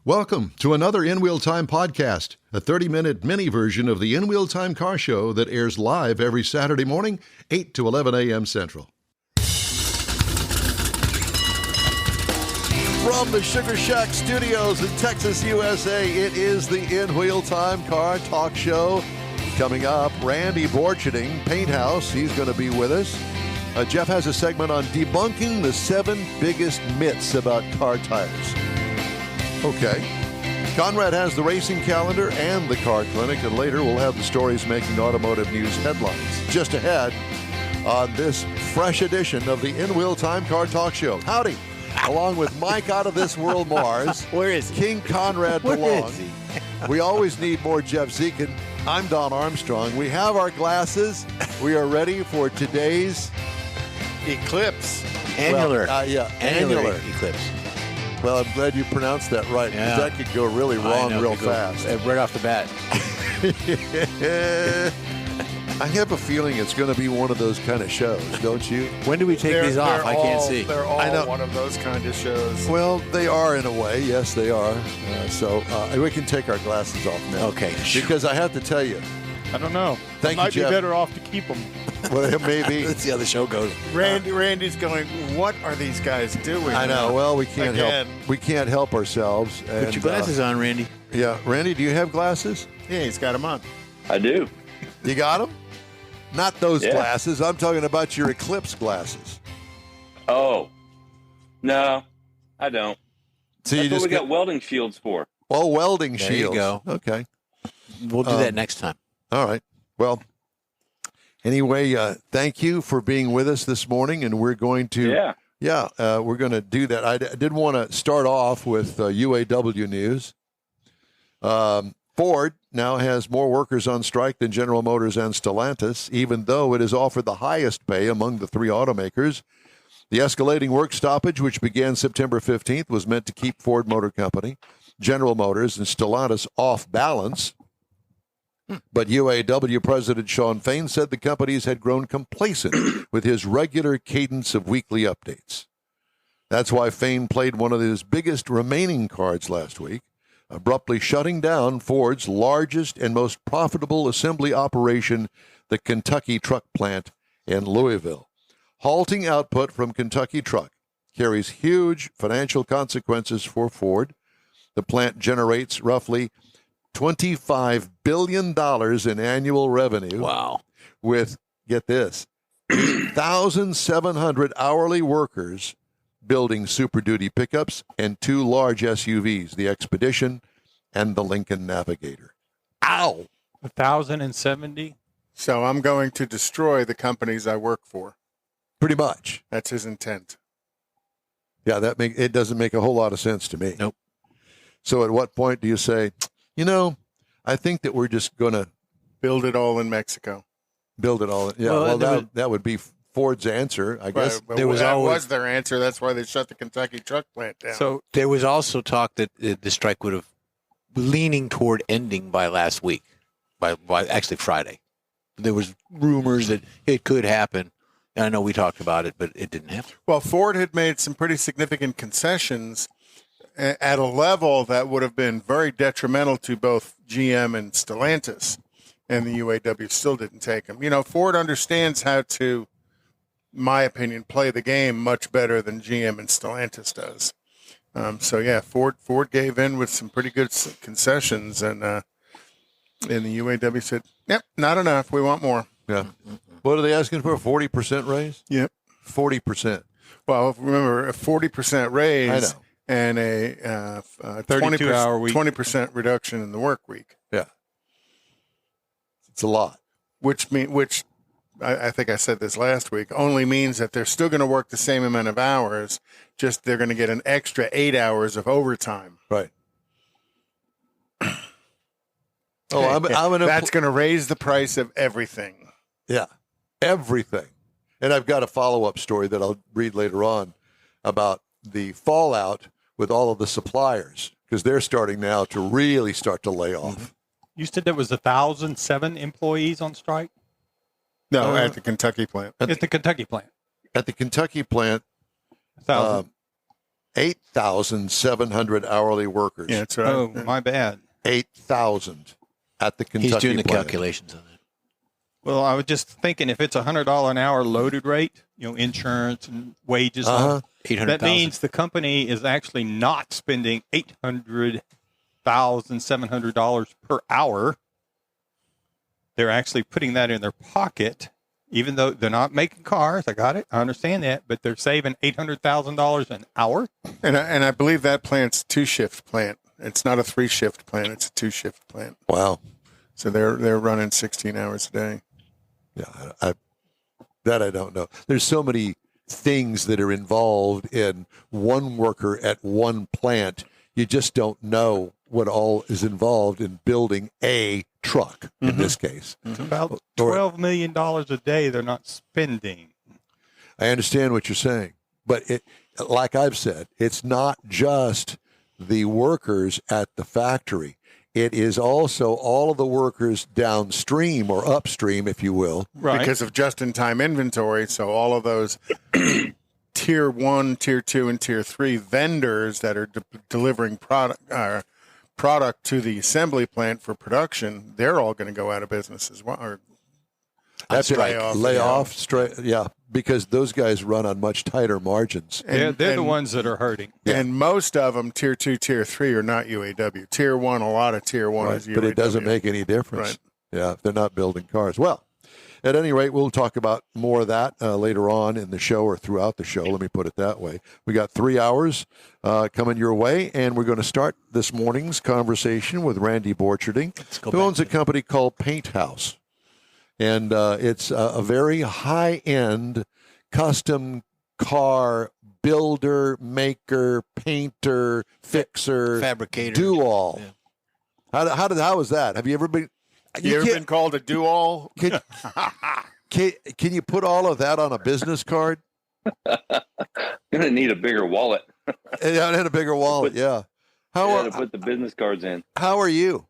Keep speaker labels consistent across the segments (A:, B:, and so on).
A: Welcome to another In Wheel Time podcast, a 30-minute mini version of the In Wheel Time car show that airs live every Saturday morning, 8 to 11 a.m. Central. From the Sugar Shack Studios in Texas, USA, it is the In Wheel Time car talk show. Coming up, Randy Borcharding, Painthouse, he's going to be with us. Jeff has a segment on debunking the 7 biggest myths about car tires. Okay. Conrad has the racing calendar and the car clinic, and later we'll have the stories making automotive news headlines. Just ahead on this fresh edition of the In Wheel Time Car Talk Show. Howdy. Along with Mike out of this world, Mars.
B: Where is he?
A: King Conrad DeLong. We always need more Jeff Zekin. I'm Don Armstrong. We have our glasses. We are ready for today's
B: eclipse. Annular.
A: Annular
B: eclipse.
A: Well, I'm glad you pronounced that right, because that could go really wrong real fast.
B: Right off the bat.
A: I have a feeling it's going to be one of those kind of shows, don't you?
B: When do we take these off? I can't see.
C: They're all one of those kind of shows.
A: Well, they are in a way. Yes, they are. So we can take our glasses off now.
B: Okay.
A: Because I have to tell you.
C: I don't know.
A: Thank you,
C: might
A: Jeff.
C: be better off to keep them.
A: Well, it may be.
B: Let's see how the show goes.
C: Randy's going, what are these guys doing?
A: I know. Well, we can't help. We can't help ourselves.
B: Put your glasses on, Randy.
A: Yeah. Randy, do you have glasses?
C: Yeah, he's got them on.
D: I do.
A: You got them? Not those glasses. I'm talking about your Eclipse glasses.
D: Oh. No, I don't.
A: So
D: That's what we got welding shields for.
A: Oh, welding
B: there
A: shields.
B: There you go.
A: Okay.
B: We'll do that next time.
A: All right. Well, anyway, thank you for being with us this morning, and we're going to we're going to do that. I did want to start off with UAW news. Ford now has more workers on strike than General Motors and Stellantis, even though it has offered the highest pay among the 3 automakers. The escalating work stoppage, which began September 15th, was meant to keep Ford Motor Company, General Motors, and Stellantis off balance. But UAW President Shawn Fain said the companies had grown complacent with his regular cadence of weekly updates. That's why Fain played one of his biggest remaining cards last week, abruptly shutting down Ford's largest and most profitable assembly operation, the Kentucky truck plant in Louisville. Halting output from Kentucky Truck carries huge financial consequences for Ford. The plant generates roughly $25 billion in annual revenue.
B: Wow.
A: With, get this, 1,700 hourly workers building Super Duty pickups and 2 large SUVs, the Expedition and the Lincoln Navigator. Ow!
C: 1,070. So I'm going to destroy the companies I work for.
A: Pretty much.
C: That's his intent.
A: Yeah, it doesn't make a whole lot of sense to me.
B: Nope.
A: So at what point do you say, I think that we're just going to
C: build it all in Mexico?
A: Build it all. Yeah, well that would be Ford's answer, I guess.
C: Right, that was their answer. That's why they shut the Kentucky truck plant down.
B: So there was also talk that the strike would have leaning toward ending by last week, by actually Friday. There was rumors that it could happen. And I know we talked about it, but it didn't happen.
C: Well, Ford had made some pretty significant concessions at a level that would have been very detrimental to both GM and Stellantis, and the UAW still didn't take them. Ford understands how to, in my opinion, play the game much better than GM and Stellantis does. Ford gave in with some pretty good concessions, and the UAW said, "Yep, not enough. We want more."
A: Yeah. What are they asking for? A 40% raise?
C: Yep.
A: 40%.
C: Well, remember, a 40% raise.
A: I know.
C: And a
B: 32-hour week.
C: 20% reduction in the work week.
A: Yeah. It's a lot.
C: Which I think I said this last week, only means that they're still going to work the same amount of hours, just they're going to get an extra 8 hours of overtime.
A: Right.
C: That's going to raise the price of everything.
A: Yeah, everything. And I've got a follow-up story that I'll read later on about the fallout with all of the suppliers, because they're starting now to really start to lay off.
E: You said there was 1,007 employees on strike?
C: No, at the Kentucky plant.
E: At the Kentucky plant.
A: At the Kentucky plant,
E: 1,000.
A: 8,700 hourly workers.
C: Yeah, that's right.
E: Oh, my bad.
A: 8,000 at the Kentucky
B: He's doing the
A: plant.
B: calculations on that.
E: Well, I was just thinking if it's $100 an hour loaded rate, insurance and wages, and all,
B: 800,000.
E: that means the company is actually not spending $800,700 per hour. They're actually putting that in their pocket, even though they're not making cars. I got it. I understand that, but they're saving $800,000 an hour.
C: And I believe that plant's 2-shift plant. It's not a 3-shift plant. It's a 2-shift plant.
A: Wow.
C: So they're running 16 hours a day.
A: Yeah, I don't know. There's so many things that are involved in one worker at one plant. You just don't know what all is involved in building a truck in this case.
E: It's about $12 million a day they're not spending.
A: I understand what you're saying, but like I've said, it's not just the workers at the factory. It is also all of the workers downstream or upstream, if you will.
E: Right.
C: Because of just-in-time inventory. So all of those tier 1, tier 2, and tier 3 vendors that are delivering product to the assembly plant for production, they're all going to go out of business as well. Or
A: That's right.
C: layoff,
A: Yeah, because those guys run on much tighter margins.
E: They're the ones that are hurting.
A: Yeah.
C: And most of them, tier 2, tier 3, are not UAW. Tier 1, a lot of tier 1 is UAW.
A: But it doesn't make any difference.
C: Right.
A: Yeah, if they're not building cars. Well, at any rate, we'll talk about more of that later on in the show or throughout the show. Let me put it that way. We got 3 hours coming your way, and we're going to start this morning's conversation with Randy Borcharding, who owns a company called Painthouse. And it's a very high-end custom car builder, maker, painter, fixer,
B: Fabricator.
A: do-all.
B: Yeah.
A: How was that? Have you ever been?
C: You ever been called a do-all?
A: Can you put all of that on a business card?
D: Gonna need a bigger wallet.
A: Yeah, I had a bigger wallet. Yeah.
D: To put the business cards in.
A: How are you?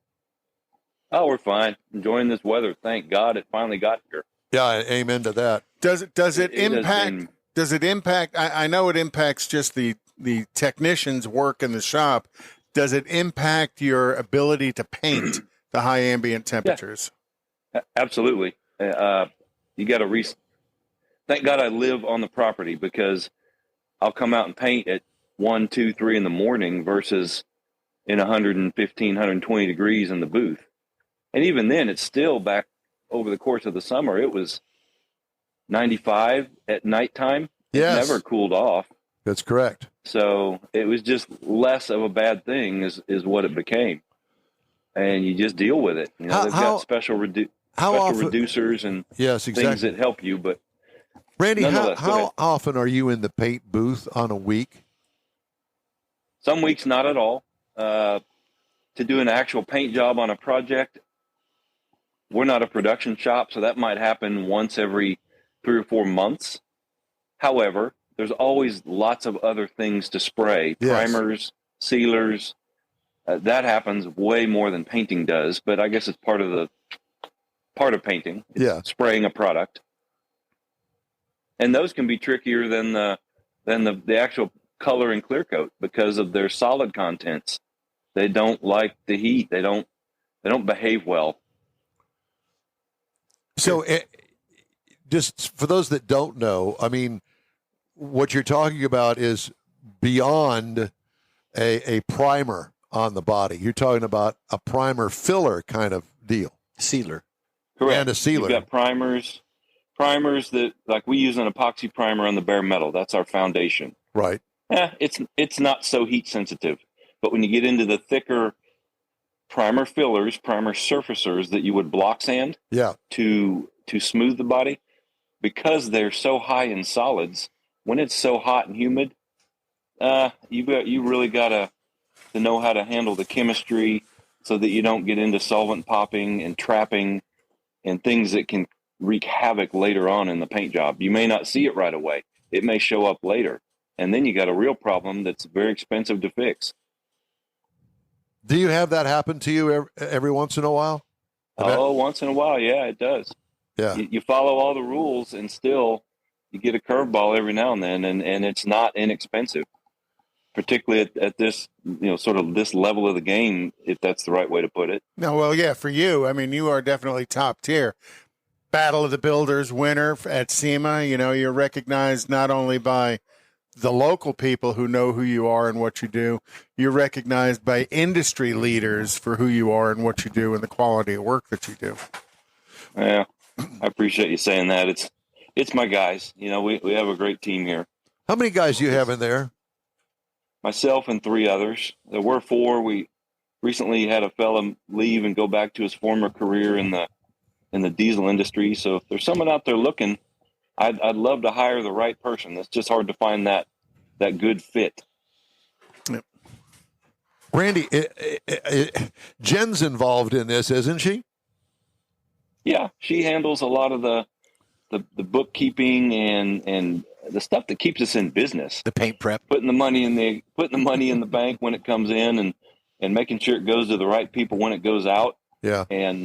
D: Oh, we're fine. Enjoying this weather. Thank God it finally got here.
A: Yeah, amen to that.
C: Does it
D: has
C: impact?
D: been-
C: Does it impact? I know it impacts just the technicians' work in the shop. Does it impact your ability to paint the high ambient temperatures?
D: Absolutely. You got to thank God I live on the property, because I'll come out and paint at 1, 2, 3 in the morning versus in 115, 120 degrees in the booth. And even then, it's still back over the course of the summer. It was 95 at nighttime.
A: Yes.
D: It never cooled off.
A: That's correct.
D: So it was just less of a bad thing is what it became. And you just deal with it. You know, they've got special reducers and
A: Yes,
D: things
A: exactly.
D: that help you. But
A: Randy,
D: nonetheless, go
A: how
D: ahead.
A: often are you in the paint booth on a week?
D: Some weeks not at all. To do an actual paint job on a project, we're not a production shop, so that might happen once every 3 or 4 months. However, there's always lots of other things to spray.
A: Yes.
D: Primers, sealers. That happens way more than painting does, but I guess it's part of painting. It's
A: Yeah.
D: spraying a product. And those can be trickier than the actual color and clear coat because of their solid contents. They don't like the heat. They don't behave well.
A: So, just for those that don't know, I mean, what you're talking about is beyond a primer on the body. You're talking about a primer filler kind of deal.
B: Sealer.
D: Correct.
A: And a sealer.
D: You've got primers that, like, we use an epoxy primer on the bare metal. That's our foundation.
A: Right.
D: It's not so heat sensitive. But when you get into the thicker primer fillers, primer surfacers that you would block sand
A: Yeah.
D: to smooth the body, because they're so high in solids, when it's so hot and humid, you really got to know how to handle the chemistry so that you don't get into solvent popping and trapping and things that can wreak havoc later on in the paint job. You may not see it right away. It may show up later. And then you got a real problem that's very expensive to fix.
A: Do you have that happen to you every once in a while?
D: Once in a while, yeah, it does.
A: Yeah.
D: You follow all the rules, and still you get a curveball every now and then, and it's not inexpensive. particularly at this, sort of this level of the game, if that's the right way to put it.
C: No, well, yeah, for you, I mean, you are definitely top tier. Battle of the Builders winner at SEMA. You're recognized not only by the local people who know who you are and what you do, you're recognized by industry leaders for who you are and what you do and the quality of work that you do.
D: Yeah, I appreciate you saying that. It's my guys. We have a great team here.
A: How many guys do you have in there?
D: Myself and 3 others. There were 4. We recently had a fella leave and go back to his former career in the diesel industry. So if there's someone out there looking, I'd love to hire the right person. It's just hard to find that good fit.
C: Yep.
A: Randy, Jen's involved in this, isn't she?
D: Yeah, she handles a lot of the bookkeeping and the stuff that keeps us in business.
B: The paint prep,
D: putting the money in the bank when it comes in, and making sure it goes to the right people when it goes out.
A: Yeah,
D: and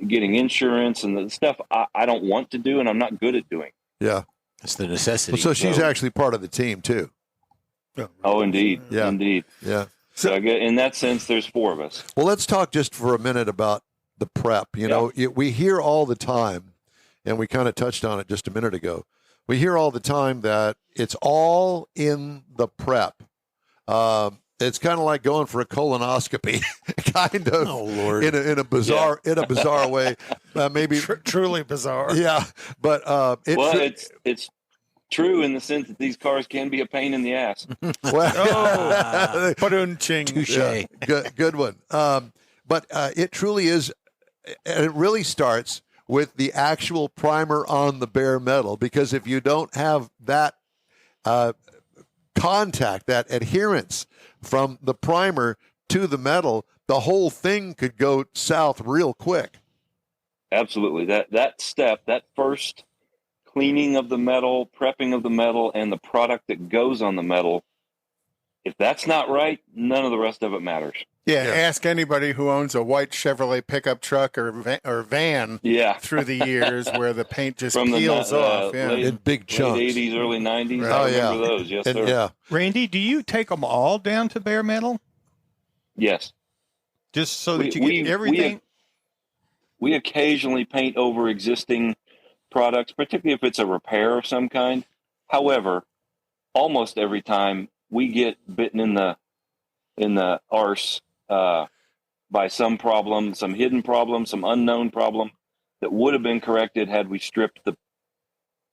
D: getting insurance and the stuff I don't want to do and I'm not good at doing.
A: Yeah,
B: it's the necessity.
A: So she's actually part of the team too.
D: Oh, indeed,
A: yeah,
D: indeed,
A: yeah.
D: So I get, in that sense, there's 4 of us.
A: Well, let's talk just for a minute about the prep. We hear all the time, and we kind of touched on it just a minute ago. We hear all the time that it's all in the prep. It's kind of like going for a colonoscopy, kind of.
B: Oh Lord!
A: In a bizarre way, maybe
C: truly bizarre.
A: Yeah, but
D: it's true in the sense that these cars can be a pain in the ass.
A: Well,
B: touche.
A: Yeah, good one. But it truly is, and it really starts with the actual primer on the bare metal, because if you don't have that contact, that adherence from the primer to the metal, the whole thing could go south real quick.
D: Absolutely. That step, that first cleaning of the metal, prepping of the metal, and the product that goes on the metal, if that's not right, none of the rest of it matters.
C: Yeah, ask anybody who owns a white Chevrolet pickup truck or van through the years where the paint just peels off.
A: In big chunks.
D: Late 80s, early 90s.
A: Right.
D: I remember those, yes, sir.
A: Yeah.
E: Randy, do you take them all down to bare metal?
D: Yes.
E: Just so that you get everything?
D: We occasionally paint over existing products, particularly if it's a repair of some kind. However, almost every time we get bitten in the arse by some problem, some hidden problem, some unknown problem that would have been corrected had we stripped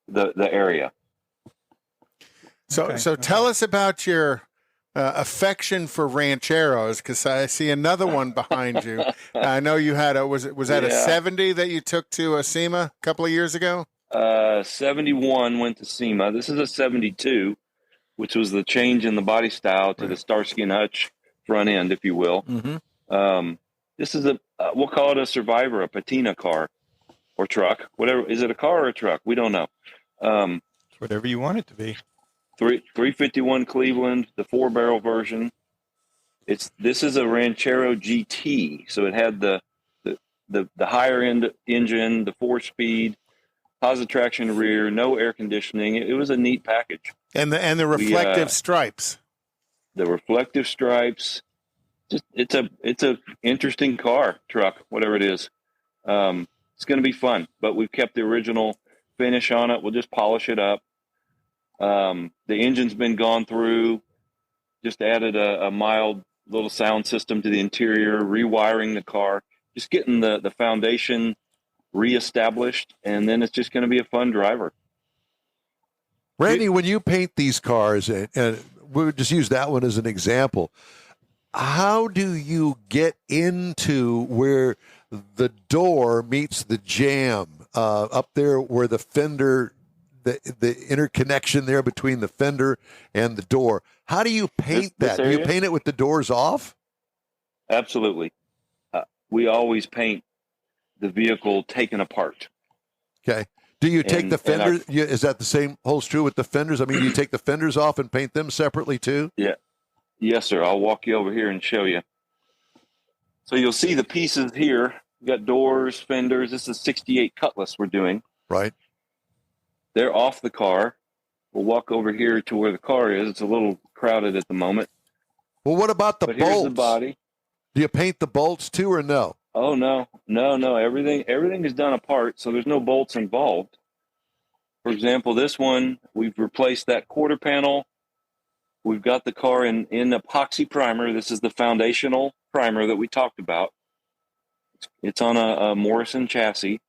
D: the area.
C: So tell us about your affection for rancheros, because I see another one behind you. I know you had was that a 70 that you took to SEMA a couple of years ago?
D: 71 went to SEMA. This is a 72, which was the change in the body style to the Starsky and Hutch front end, if you will.
B: Mm-hmm.
D: This is we'll call it a Survivor, a patina car or truck, whatever. Is it a car or a truck? We don't know.
E: It's whatever you want it to be.
D: 351 Cleveland, the 4-barrel version. This is a Ranchero GT, so it had the higher end engine, the 4-speed, positive traction rear, no air conditioning. It was a neat package.
C: And the reflective stripes.
D: The reflective stripes. Just it's a interesting truck, whatever it is. It's going to be fun, but we've kept the original finish on it. We'll just polish it up. The engine's been gone through, just added a mild little sound system to the interior, rewiring the car, just getting the foundation reestablished, and then it's just going to be a fun driver.
A: Randy, when you paint these cars, and we would just use that one as an example, how do you get into where the door meets the jamb, up there where the fender, the interconnection there between the fender and the door? How do you paint that? Do you paint it with the doors off?
D: Absolutely. We always paint the vehicle taken apart.
A: Okay. Do you take the fenders? Is that the same holds true with the fenders? I mean, do you take the fenders off and paint them separately too?
D: Yeah. Yes, sir. I'll walk you over here and show you. So you'll see the pieces here. We got doors, fenders. This is 68 Cutlass we're doing.
A: Right.
D: They're off the car. We'll walk over here to where the car is. It's a little crowded at the moment.
A: Well, what about the
D: But
A: bolts?
D: here's the body.
A: Do you paint the bolts too, or no?
D: Oh no. Everything is done apart, so there's no bolts involved. For example, this one, we've replaced that quarter panel. We've got the car in epoxy primer. This is the foundational primer that we talked about. It's on a Morrison chassis.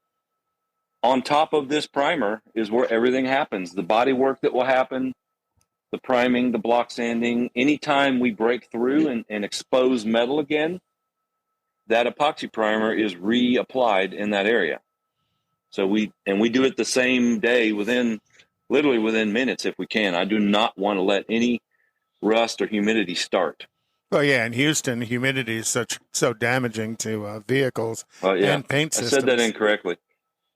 D: On top of this primer is where everything happens. The body work that will happen, the priming, the block sanding. Anytime we break through and expose metal again, that epoxy primer is reapplied in that area. So we do it the same day literally within minutes if we can. I do not want to let any rust or humidity start.
C: Well, yeah, in Houston, humidity is so damaging to vehicles and paint systems.
D: I said that incorrectly.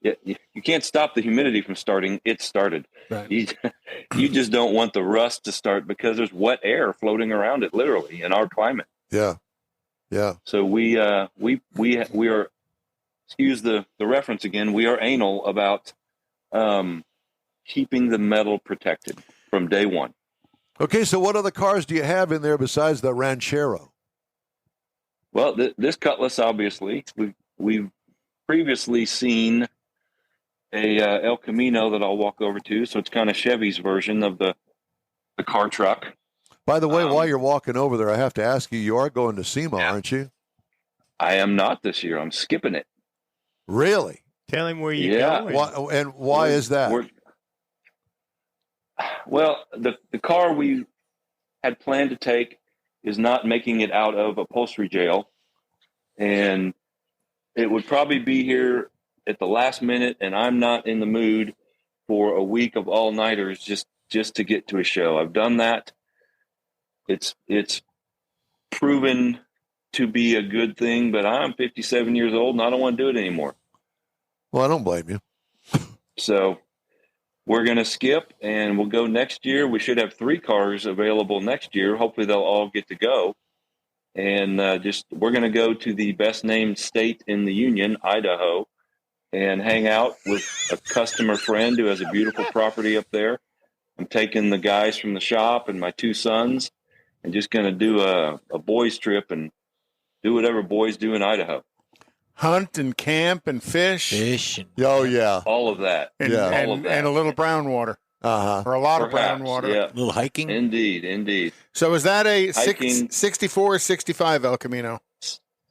D: Yeah, you can't stop the humidity from starting. It started.
C: Right.
D: You just don't want the rust to start because there's wet air floating around it, literally, in our climate.
A: Yeah. Yeah.
D: So we are, excuse the reference again, we are anal about keeping the metal protected from day one.
A: Okay, so what other cars do you have in there besides the Ranchero?
D: Well, this Cutlass, obviously, we've previously seen a El Camino that I'll walk over to. So it's kind of Chevy's version of the car truck.
A: By the way, while you're walking over there, I have to ask you, you are going to SEMA, aren't you?
D: I am not this year. I'm skipping it.
A: Really?
E: Tell him where you're going.
A: Why is that?
D: Well, the car we had planned to take is not making it out of upholstery jail. And it would probably be here at the last minute, and I'm not in the mood for a week of all-nighters just to get to a show. I've done that. It's proven to be a good thing, but I'm 57 years old, and I don't want to do it anymore.
A: Well, I don't blame you.
D: So we're going to skip, and we'll go next year. We should have 3 cars available next year. Hopefully they'll all get to go. And we're going to go to the best named state in the union, Idaho, and hang out with a customer friend who has a beautiful property up there. I'm taking the guys from the shop and my 2 sons and just going to do a boys trip and do whatever boys do in Idaho.
C: Hunt and camp and fish.
A: Oh, yeah.
D: All of that.
C: And,
A: Yeah.
C: and a little brown water.
A: Uh-huh.
C: Or a lot
D: Perhaps,
C: of brown water.
D: Yeah.
B: A little hiking.
D: Indeed.
C: So is that a
D: Hiking.
C: 64 or 65 El Camino?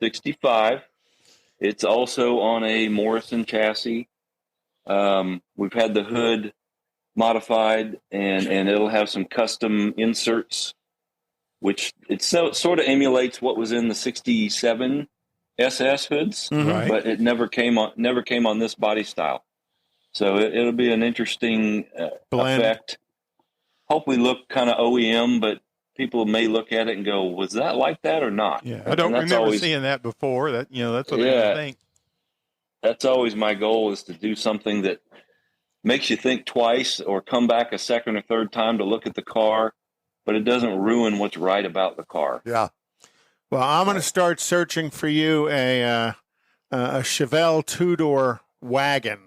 D: 65. It's also on a Morrison chassis. We've had the hood modified, and it'll have some custom inserts, which it sort of emulates what was in the 67 SS hoods,
E: Right.
D: but it never came on this body style. So it'll be an interesting
C: Blend.
D: effect. Hopefully look kind of OEM, but people may look at it and go, was that like that or not?
E: Yeah, I don't
D: And that's
E: remember seeing that before. That's what
D: Yeah.
E: I think.
D: That's always my goal, is to do something that makes you think twice or come back a second or third time to look at the car, but it doesn't ruin what's right about the car.
A: Yeah.
C: Well, I'm going to start searching for you a Chevelle 2-door wagon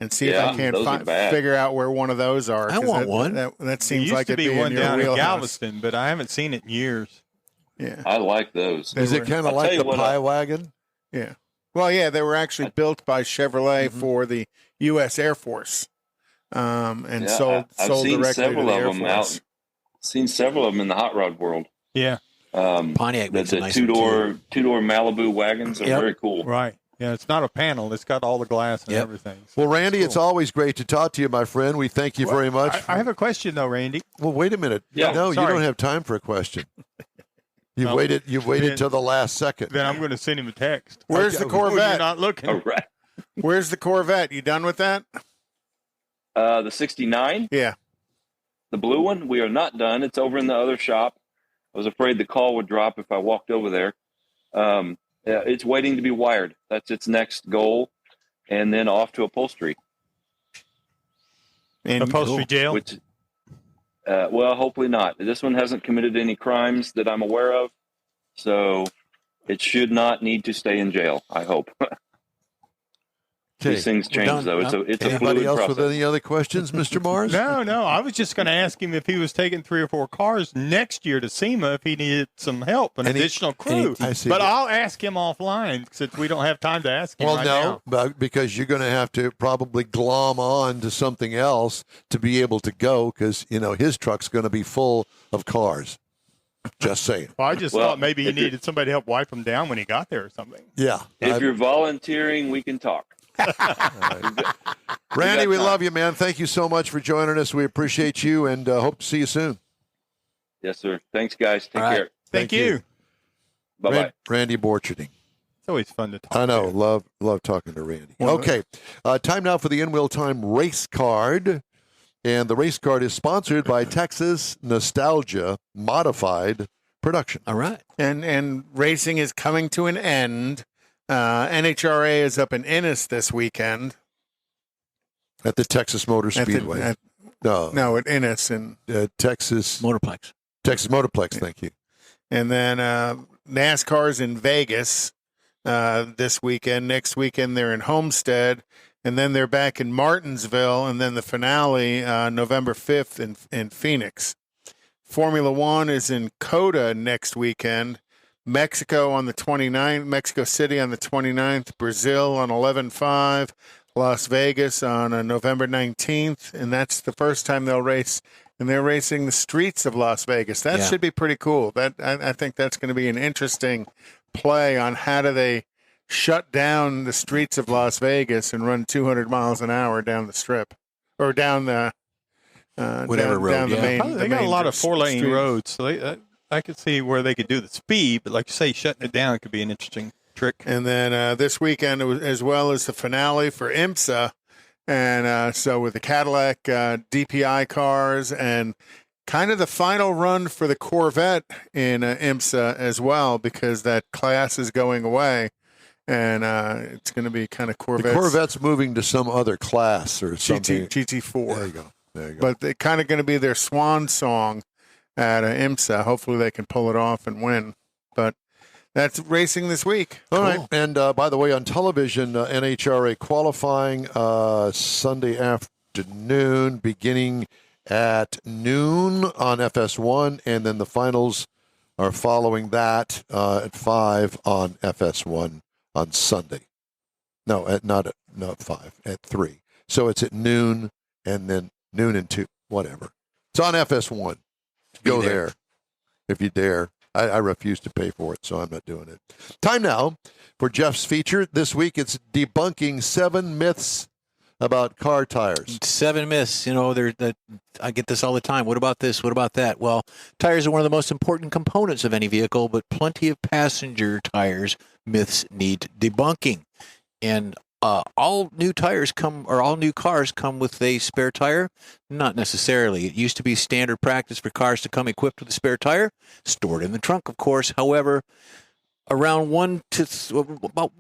C: and see if I
D: Yeah, those are
C: can't
D: bad.
C: figure out where one of those are.
B: I
C: 'cause
B: want
C: that,
B: one.
C: That
E: There
C: seems
E: used
C: like
E: to
C: it'd
E: be
C: be
E: one
C: in your
E: down in
C: wheelhouse.
E: Galveston, but I haven't seen it in years.
C: Yeah.
D: I like those.
C: They
A: Is it
C: were-
A: kind
D: I'll
A: of like
D: tell you
A: the
D: what,
A: pie wagon?
C: Yeah. Well, yeah, they were actually built by Chevrolet for the U.S. Air Force, and
D: Yeah,
C: sold
D: I've seen
C: directly
D: several
C: to the
D: of
C: Air
D: them
C: Force.
D: out. Seen several of them in the hot rod world.
E: Yeah,
B: Pontiac makes a
D: The
B: nice one,
D: two-door Malibu wagons are
B: Yep.
D: very cool.
E: right. Yeah, it's not a panel. It's got all the glass and
B: Yep.
E: everything.
A: Well, Randy, it's always great to talk to you, my friend. We thank you very much.
E: I have a question though, Randy.
A: Well, wait a minute.
D: Yeah,
A: No, you
E: sorry.
A: don't have time for a question. You've
E: No.
A: waited
E: Then-
A: till the last second.
E: Then I'm going to send him a text.
C: Where's the
E: Oh, you're
C: Corvette?
E: not looking.
D: All right.
C: Where's the Corvette? You done with that?
D: The 69,
C: Yeah.
D: the blue one, we are not done. It's over in the other shop. I was afraid the call would drop if I walked over there. Yeah, it's waiting to be wired. That's its next goal. And then off to upholstery,
C: And
E: Upholstery jail.
D: which, well, hopefully not. This one hasn't committed any crimes that I'm aware of. So it should not need to stay in jail, I hope. These things change, though. It's a
A: Anybody
D: fluid
A: else
D: process.
A: with any other questions, Mr. Mars?
E: No. I was just going to ask him if he was taking 3 or 4 cars next year to SEMA if he needed some help, an additional crew.
A: I see.
E: But I'll ask him offline since we don't have time to ask him
A: Well,
E: right
A: no,
E: now.
A: but because you're going to have to probably glom on to something else to be able to go because, his truck's going to be full of cars. Just saying.
E: Well, I just thought maybe he needed somebody to help wipe him down when he got there or something.
A: Yeah.
D: If you're volunteering, we can talk.
A: Randy, we love you, man. Thank you so much for joining us. We appreciate you and hope to see you soon.
D: Yes, sir. Thanks, guys. Take care.
E: Thank you.
D: Bye-bye.
A: Randy Borcharding.
E: It's always fun to talk
A: I know.
E: to.
A: Love talking to Randy. Okay. Time now for the In Wheel Time race card. And the race card is sponsored by Texas Nostalgia Modified Production.
B: All right.
C: And racing is coming to an end. NHRA is up in Ennis this weekend.
A: At the Texas Motor Speedway.
C: No, at Ennis and
A: Texas
B: Motorplex.
A: Thank you.
C: And then NASCAR's in Vegas this weekend. Next weekend they're in Homestead, and then they're back in Martinsville, and then the finale November 5th in Phoenix. Formula One is in COTA next weekend. Mexico on the 29th, Mexico City on the 29th, Brazil on 11/5, Las Vegas on November 19th, and that's the first time they'll race. And they're racing the streets of Las Vegas. That should be pretty cool. I think that's going to be an interesting play on how do they shut down the streets of Las Vegas and run 200 miles an hour down the strip or down the
B: Whatever road,
C: down the
B: yeah.
C: main.
E: They got a lot of 4-lane
C: street.
E: roads, so I could see where they could do the speed, but like you say, shutting it down could be an interesting trick.
C: And then this weekend, as well as the finale for IMSA, and so with the Cadillac DPI cars and kind of the final run for the Corvette in IMSA as well, because that class is going away, and it's going to be kind of Corvettes.
A: The Corvette's moving to some other class or something.
C: GT4.
A: There you go.
C: But they're kind of going to be their swan song at IMSA. Hopefully they can pull it off and win. But that's racing this week.
A: All right. And by the way, on television, NHRA qualifying Sunday afternoon, beginning at noon on FS1, and then the finals are following that at 5 on FS1 on Sunday. No, not 5, at 3. So it's at noon and then noon and 2, whatever. It's on FS1. Go there if you dare. I refuse to pay for it, so I'm not doing it. Time now for Jeff's feature. This week it's debunking 7 myths about car tires.
B: 7 myths. I get this all the time. What about this? What about that? Well, tires are one of the most important components of any vehicle, but plenty of passenger tires myths need debunking. And all new cars come with a spare tire? Not necessarily. It used to be standard practice for cars to come equipped with a spare tire, stored in the trunk, of course. However, around about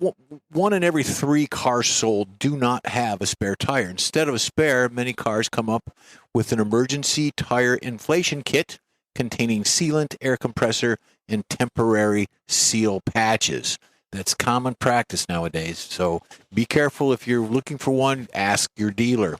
B: 1 in every 3 cars sold do not have a spare tire. Instead of a spare, many cars come up with an emergency tire inflation kit containing sealant, air compressor, and temporary seal patches. That's common practice nowadays, so be careful. If you're looking for one, ask your dealer.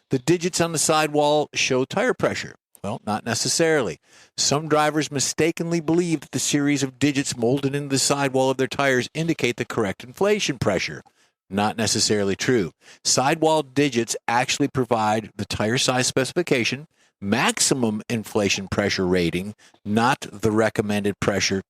B: The digits on the sidewall show tire pressure. Well, not necessarily. Some drivers mistakenly believe that the series of digits molded into the sidewall of their tires indicate the correct inflation pressure. Not necessarily true. Sidewall digits actually provide the tire size specification, maximum inflation pressure rating, not the recommended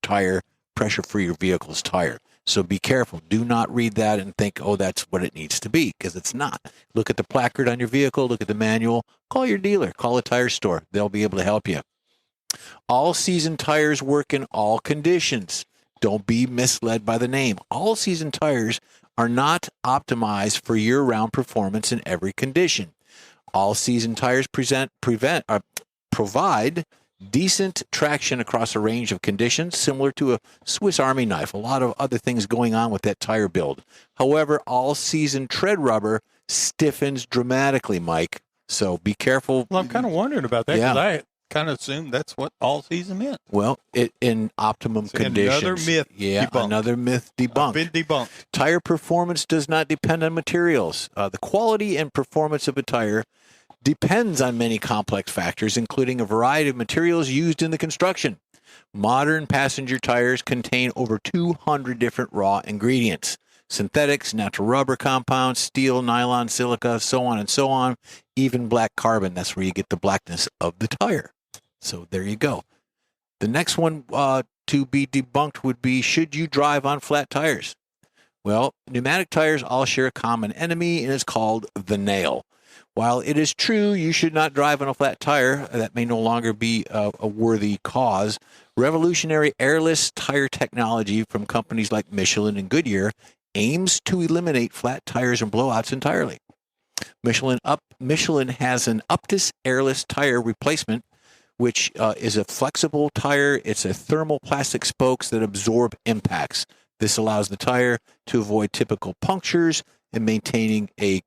B: tire pressure for your vehicle's tire. So be careful. Do not read that and think, oh, that's what it needs to be, because it's not. Look at the placard on your vehicle. Look at the manual. Call your dealer. Call a tire store. They'll be able to help you. All-season tires work in all conditions. Don't be misled by the name. All-season tires are not optimized for year-round performance in every condition. All-season tires provide decent traction across a range of conditions, similar to a Swiss Army knife. A lot of other things going on with that tire build. However, all-season tread rubber stiffens dramatically, Mike. So be careful.
E: Well, I'm kind of wondering about that because kind of assumed that's what all season meant.
B: Well, in optimum conditions.
E: Another myth debunked.
B: Another myth debunked.
E: Been debunked.
B: Tire performance does not depend on materials. The quality and performance of a tire depends on many complex factors, including a variety of materials used in the construction. Modern passenger tires contain over 200 different raw ingredients: synthetics, natural rubber compounds, steel, nylon, silica, so on and so on, even black carbon. That's where you get the blackness of the tire. So there you go. The next one to be debunked would be, should you drive on flat tires? Well, pneumatic tires all share a common enemy, and it's called the nail. While it is true you should not drive on a flat tire, that may no longer be a worthy cause, revolutionary airless tire technology from companies like Michelin and Goodyear aims to eliminate flat tires and blowouts entirely. Michelin has an Uptis airless tire replacement, which is a flexible tire. It's a thermoplastic spokes that absorb impacts. This allows the tire to avoid typical punctures and maintaining a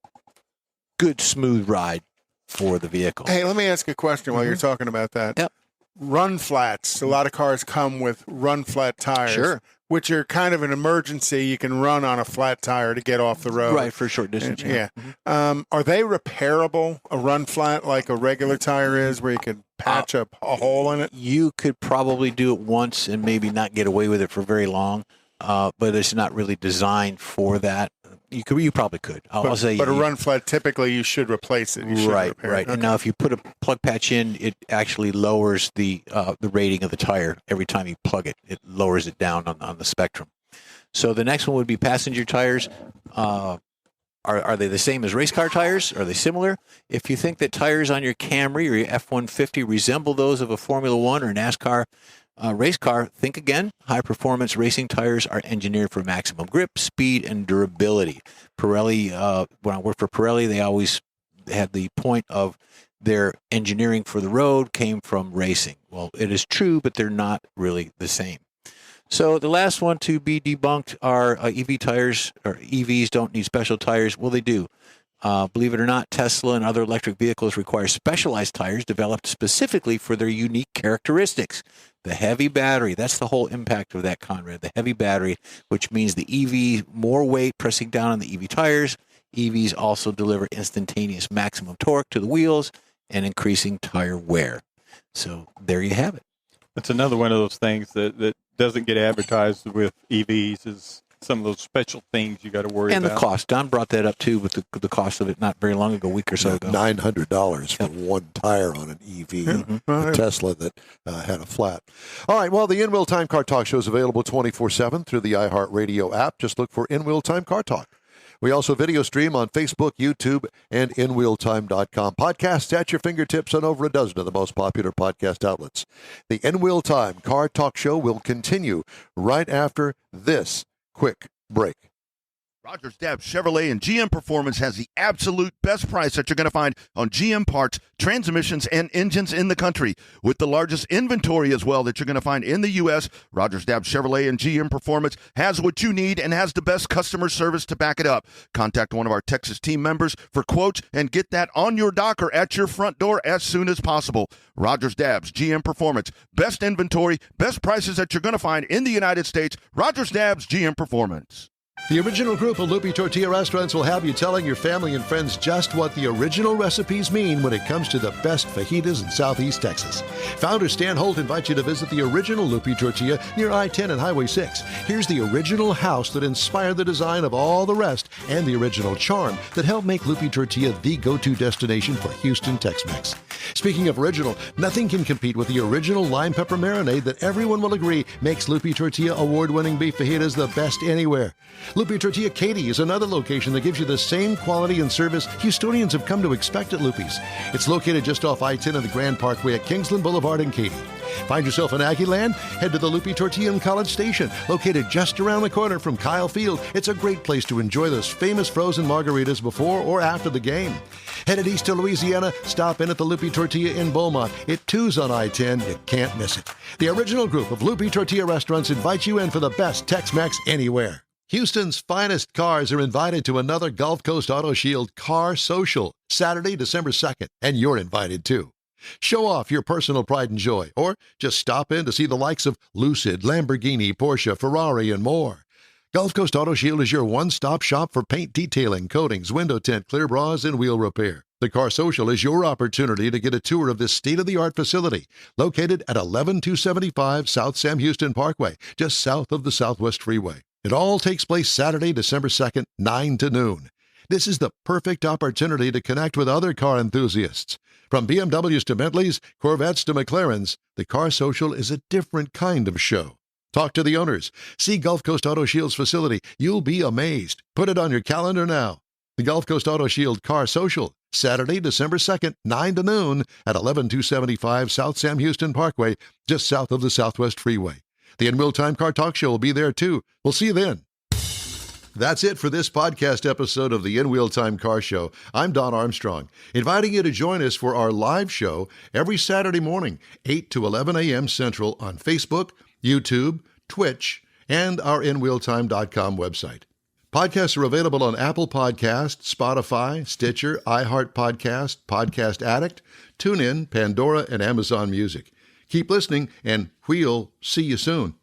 B: good, smooth ride for the vehicle.
C: Hey, let me ask a question while you're talking about that.
B: Yep.
C: Run flats. A lot of cars come with run flat tires,
B: Sure.
C: which are kind of an emergency. You can run on a flat tire to get off the road.
B: Right, for a short distance.
C: Yeah. Are they repairable, a run flat, like a regular tire is, where you could patch a hole in it?
B: You could probably do it once and maybe not get away with it for very long, but it's not really designed for that. You probably could. I'll say.
C: But a run flat, typically you should replace it. You should
B: Right,
C: repair
B: right.
C: it. Okay.
B: And now if you put a plug patch in, it actually lowers the rating of the tire every time you plug it. It lowers it down on the spectrum. So the next one would be passenger tires. Are they the same as race car tires? Are they similar? If you think that tires on your Camry or your F-150 resemble those of a Formula One or NASCAR race car, think again. High-performance racing tires are engineered for maximum grip, speed, and durability. Pirelli, when I worked for Pirelli, they always had the point of their engineering for the road came from racing. Well, it is true, but they're not really the same. So the last one to be debunked are EV tires, or EVs don't need special tires. Well, they do. Believe it or not, Tesla and other electric vehicles require specialized tires developed specifically for their unique characteristics. The heavy battery, that's the whole impact of that, Conrad. The heavy battery, which means the EV, more weight pressing down on the EV tires. EVs also deliver instantaneous maximum torque to the wheels and increasing tire wear. So there you have it.
E: That's another one of those things that doesn't get advertised with EVs is some of those special things you got to worry
B: about. And the cost. Don brought that up, too, with the cost of it not very long ago, a week or so ago.
A: $900 for one tire on an EV, a Tesla that had a flat. All right, well, the In-Wheel Time Car Talk show is available 24/7 through the iHeartRadio app. Just look for In-Wheel Time Car Talk. We also video stream on Facebook, YouTube, and InWheelTime.com. Podcasts at your fingertips on over a dozen of the most popular podcast outlets. The In-Wheel Time Car Talk show will continue right after this quick break.
F: Rogers Dabbs Chevrolet and GM Performance has the absolute best price that you're going to find on GM parts, transmissions, and engines in the country. With the largest inventory as well that you're going to find in the U.S., Rogers Dabbs Chevrolet and GM Performance has what you need and has the best customer service to back it up. Contact one of our Texas team members for quotes and get that on your dock or at your front door as soon as possible. Rogers Dabbs GM Performance. Best inventory, best prices that you're going to find in the United States. Rogers Dabbs GM Performance.
A: The original group of Loopy Tortilla restaurants will have you telling your family and friends just what the original recipes mean when it comes to the best fajitas in Southeast Texas. Founder Stan Holt invites you to visit the original Loopy Tortilla near I-10 and Highway 6. Here's the original house that inspired the design of all the rest and the original charm that helped make Loopy Tortilla the go-to destination for Houston Tex-Mex. Speaking of original, nothing can compete with the original lime pepper marinade that everyone will agree makes Loopy Tortilla award-winning beef fajitas the best anywhere. Loopy Tortilla Katy is another location that gives you the same quality and service Houstonians have come to expect at Loopy's. It's located just off I-10 and the Grand Parkway at Kingsland Boulevard in Katy. Find yourself in Aggie Land? Head to the Loopy Tortilla in College Station, located just around the corner from Kyle Field. It's a great place to enjoy those famous frozen margaritas before or after the game. Headed east to Louisiana, stop in at the Loopy Tortilla in Beaumont. It too's on I-10. You can't miss it. The original group of Loopy Tortilla restaurants invites you in for the best Tex-Mex anywhere. Houston's finest cars are invited to another Gulf Coast Auto Shield Car Social, Saturday, December 2nd, and you're invited too. Show off your personal pride and joy, or just stop in to see the likes of Lucid, Lamborghini, Porsche, Ferrari, and more. Gulf Coast Auto Shield is your one-stop shop for paint detailing, coatings, window tint, clear bras, and wheel repair. The Car Social is your opportunity to get a tour of this state-of-the-art facility located at 11275 South Sam Houston Parkway, just south of the Southwest Freeway. It all takes place Saturday, December 2nd, 9 to noon. This is the perfect opportunity to connect with other car enthusiasts. From BMWs to Bentleys, Corvettes to McLarens, the Car Social is a different kind of show. Talk to the owners. See Gulf Coast Auto Shield's facility. You'll be amazed. Put it on your calendar now. The Gulf Coast Auto Shield Car Social, Saturday, December 2nd, 9 to noon at 11275 South Sam Houston Parkway, just south of the Southwest Freeway. The In Real Time Car Talk Show will be there too. We'll see you then. That's it for this podcast episode of the In Real Time Car Show. I'm Don Armstrong, inviting you to join us for our live show every Saturday morning, 8 to 11 a.m. Central on Facebook, YouTube, Twitch, and our InRealTime.com website. Podcasts are available on Apple Podcasts, Spotify, Stitcher, iHeart Podcast, Podcast Addict, TuneIn, Pandora, and Amazon Music. Keep listening, and we'll see you soon.